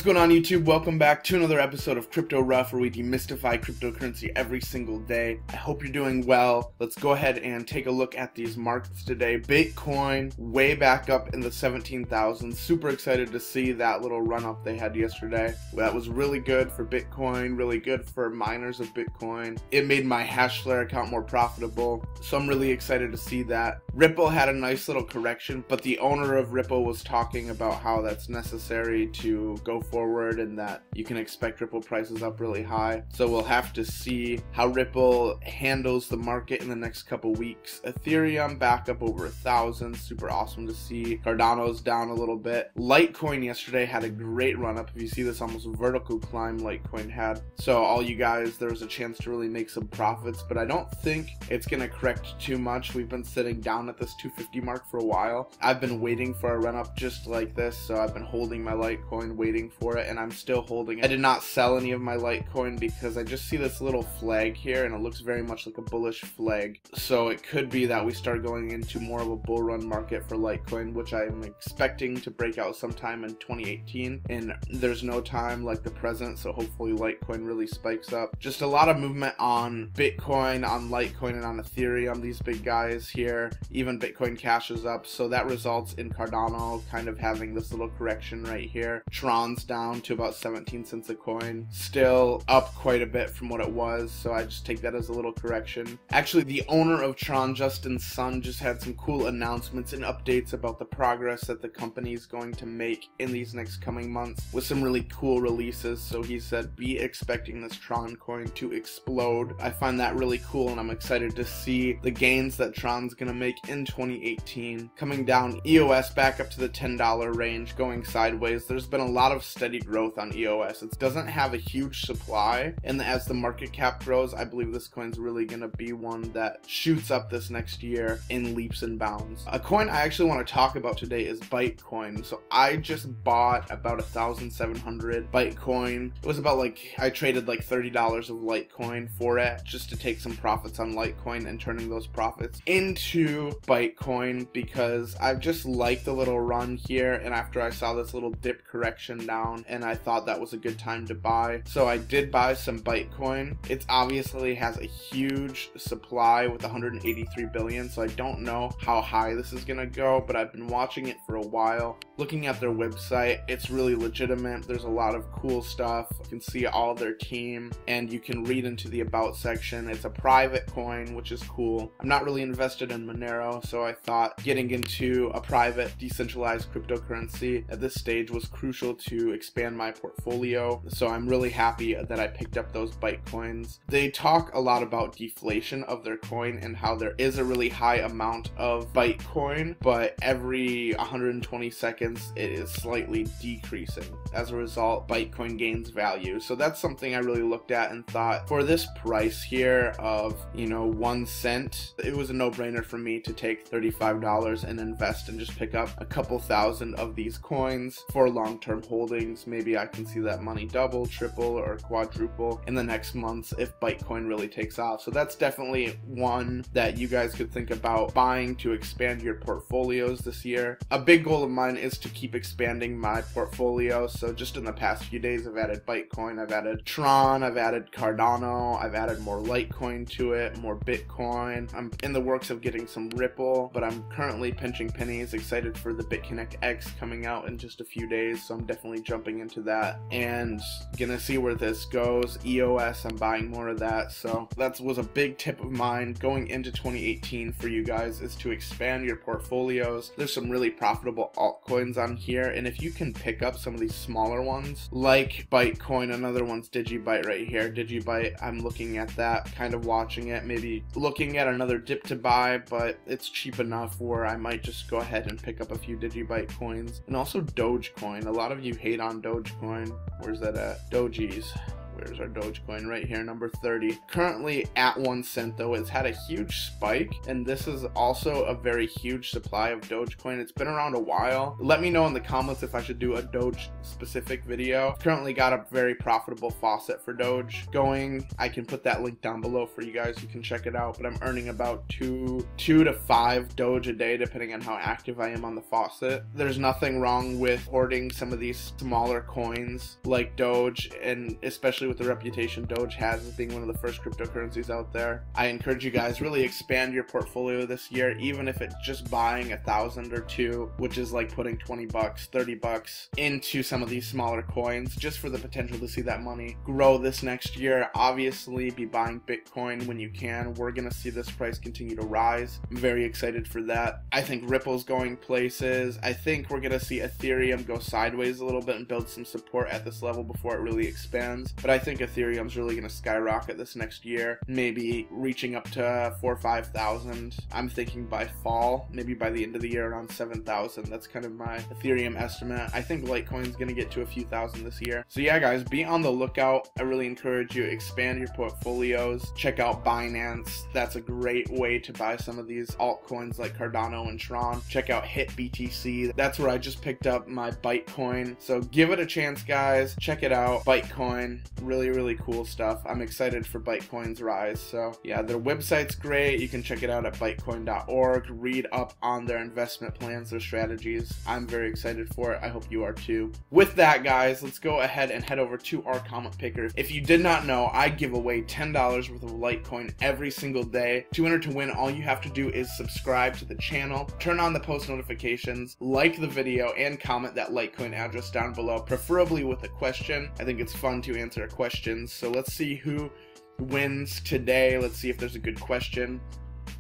going on YouTube? Welcome back to another episode of Crypto Rough, where we demystify cryptocurrency every single day. I hope you're doing well. Let's go ahead and take a look at these markets today. Bitcoin way back up in the 17,000s. Super excited to see that little run up they had yesterday. That was really good for Bitcoin, really good for miners of Bitcoin. It made my HashFlare account more profitable, so I'm really excited to see that. Ripple had a nice little correction, but the owner of Ripple was talking about how that's necessary to go forward and that you can expect Ripple prices up really high. So we'll have to see how Ripple handles the market in the next couple weeks. Ethereum back up over 1,000, super awesome to see. Cardano's down a little bit. Litecoin yesterday had a great run up. If you see this almost vertical climb Litecoin had. So all you guys, there was a chance to really make some profits, but I don't think it's gonna correct too much. We've been sitting down at this 250 mark for a while. I've been waiting for a run up just like this, so I've been holding my Litecoin, waiting for it, and I'm still holding it. I did not sell any of my Litecoin because I just see this little flag here and it looks very much like a bullish flag. So it could be that we start going into more of a bull run market for Litecoin, which I'm expecting to break out sometime in 2018, and there's no time like the present, so hopefully Litecoin really spikes up. Just a lot of movement on Bitcoin, on Litecoin, and on Ethereum, these big guys here. Even Bitcoin Cash is up, so that results in Cardano kind of having this little correction right here. Tron's down to about 17 cents a coin, still up quite a bit from what it was, so I just take that as a little correction. Actually, the owner of Tron, Justin Sun, just had some cool announcements and updates about the progress that the company is going to make in these next coming months with some really cool releases. So he said, be expecting this Tron coin to explode. I find that really cool, and I'm excited to see the gains that Tron's gonna make in 2018. Coming down, EOS back up to the $10 range, going sideways. There's been a lot of steady growth on EOS. It doesn't have a huge supply, and as the market cap grows, I believe this coin's really gonna be one that shoots up this next year in leaps and bounds. A coin I actually want to talk about today is BITCOIN. So I just bought about 1,700 BITCOIN. It was about I traded like $30 of Litecoin for it just to take some profits on Litecoin and turning those profits into BITCOIN because I just liked the little run here, and after I saw this little dip correction down, and I thought that was a good time to buy. So I did buy some BITCOIN. It obviously has a huge supply with 183 billion, so I don't know how high this is gonna go, but I've been watching it for a while. Looking at their website, it's really legitimate. There's a lot of cool stuff. You can see all their team, and you can read into the about section. It's a private coin, which is cool. I'm not really invested in Monero, so I thought getting into a private decentralized cryptocurrency at this stage was crucial to expand my portfolio. So I'm really happy that I picked up those BITCOINs. They talk a lot about deflation of their coin and how there is a really high amount of BITCOIN, but every 120 seconds it is slightly decreasing. As a result, BITCOIN gains value. So that's something I really looked at and thought, for this price here of 1 cent, it was a no-brainer for me to take $35 and invest and just pick up a couple thousand of these coins for long-term holdings. Maybe I can see that money double, triple, or quadruple in the next months if BITCOIN really takes off. So that's definitely one that you guys could think about buying to expand your portfolios this year. A big goal of mine is to keep expanding my portfolio. So just in the past few days, I've added BITCOIN, I've added Tron, I've added Cardano, I've added more Litecoin to it, more Bitcoin. I'm in the works of getting some Ripple, but I'm currently pinching pennies, excited for the BitConnect X coming out in just a few days, so I'm definitely jumping into that and gonna see where this goes. EOS, I'm buying more of that. So that was a big tip of mine going into 2018 for you guys, is to expand your portfolios. There's some really profitable altcoins on here, and if you can pick up some of these smaller ones like BITCOIN, another one's DigiByte right here. DigiByte, I'm looking at that, kind of watching it, maybe looking at another dip to buy, but it's cheap enough where I might just go ahead and pick up a few DigiByte coins. And also DOGECOIN. A lot of you hate on DOGECOIN. Where's that at? Dogeys. Where's our Dogecoin? Right here, number 30. Currently at 1 cent though. It's had a huge spike, and this is also a very huge supply of Dogecoin. It's been around a while. Let me know in the comments if I should do a Doge specific video. Currently got a very profitable faucet for Doge going. I can put that link down below for you guys. You can check it out, but I'm earning about 2 to 5 Doge a day depending on how active I am on the faucet. There's nothing wrong with hoarding some of these smaller coins like Doge, and especially with the reputation Doge has as being one of the first cryptocurrencies out there. I encourage you guys really expand your portfolio this year, even if it's just buying 1,000 or 2, which is like putting 20 bucks, 30 bucks into some of these smaller coins, just for the potential to see that money grow this next year. Obviously be buying Bitcoin when you can. We're gonna see this price continue to rise. I'm very excited for that. I think Ripple's going places. I think we're gonna see Ethereum go sideways a little bit and build some support at this level before it really expands, but I think Ethereum's really gonna skyrocket this next year, maybe reaching up to 4,000 or 5,000. I'm thinking by fall, maybe by the end of the year around 7,000. That's kind of my Ethereum estimate. I think Litecoin's gonna get to a few thousand this year. So yeah guys, be on the lookout. I really encourage you to expand your portfolios. Check out Binance. That's a great way to buy some of these altcoins like Cardano and Tron. Check out HitBTC. That's where I just picked up my Bitcoin. So give it a chance guys. Check it out. Bitcoin, really cool stuff. I'm excited for Bitcoin's rise. So yeah, their website's great. You can check it out at bitcoin.org. Read up on their investment plans, their strategies. I'm very excited for it. I hope you are too. With that guys, let's go ahead and head over to our comment picker. If you did not know, I give away $10 worth of Litecoin every single day. To enter to win, all you have to do is subscribe to the channel, turn on the post notifications, like the video, and comment that Litecoin address down below, preferably with a question. I think it's fun to answer questions. So let's see who wins today. Let's see if there's a good question.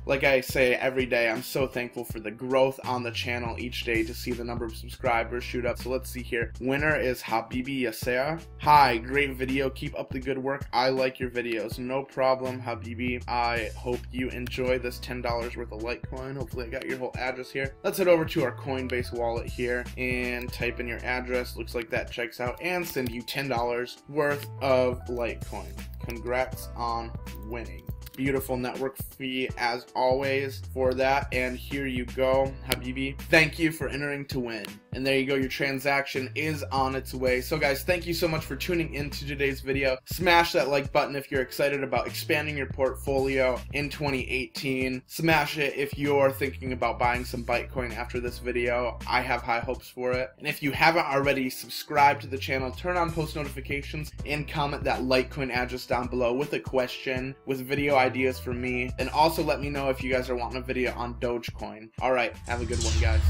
Like I say every day, I'm so thankful for the growth on the channel each day to see the number of subscribers shoot up. So let's see here. Winner is Habibi Yasser. Hi, great video. Keep up the good work. I like your videos. No problem, Habibi. I hope you enjoy this $10 worth of Litecoin. Hopefully I got your whole address here. Let's head over to our Coinbase wallet here and type in your address. Looks like that checks out, and send you $10 worth of Litecoin. Congrats on winning. Beautiful network fee as always for that, and here you go, Habibi. Thank you for entering to win, and there you go, your transaction is on its way. So guys, thank you so much for tuning into today's video. Smash that like button if you're excited about expanding your portfolio in 2018. Smash it if you're thinking about buying some Bitcoin after this video. I have high hopes for it. And if you haven't already, subscribe to the channel, turn on post notifications, and comment that Litecoin address down below with a question, with video ideas for me, and also let me know if you guys are wanting a video on Dogecoin. Alright, have a good one guys.